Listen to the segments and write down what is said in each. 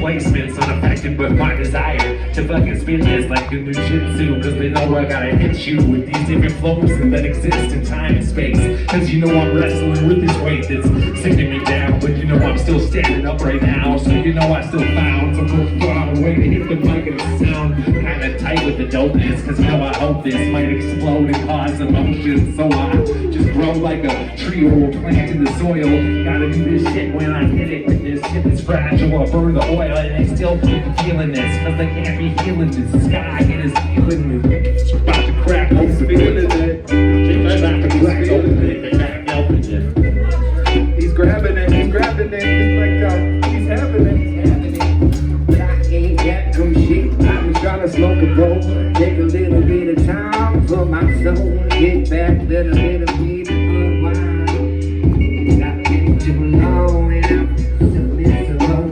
replacements, unaffected but my desire to fucking spin this like a jujitsu. Cause they know I gotta hit you with these different flows that exist in time and space. Cause you know I'm wrestling with this weight that's sicking me down, but you know I'm still standing up right now. So you know I still found some cool strong way to hit the mic and it sound kinda tight with the dopeness. Cause you know I hope this might explode and cause emotion. So I just grow like a tree or a plant in the soil. Gotta do this shit when I hit it. This shit is fragile. I burn the oil and they still keep feeling this. Cause they can't be healing this. The sky it is feeling this. It's about to crack open. Feeling it. It's about to crack open. It's back open. He's grabbing it. He's grabbing it. He's like, he's having it. He's having it. But I ain't got some shit. I'm trying to smoke a bowl. Take a little bit of time for my soul. Get back, let a little bit unwind. I've been too long and I've been so low.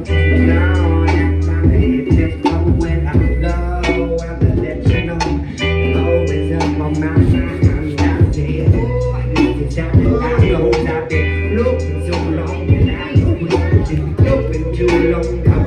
Now I my head just low when I'm low. I will let you know. Always up on my mind. I'm not dead. Oh, this is how I go. I've been looking so long and I've been looking too long.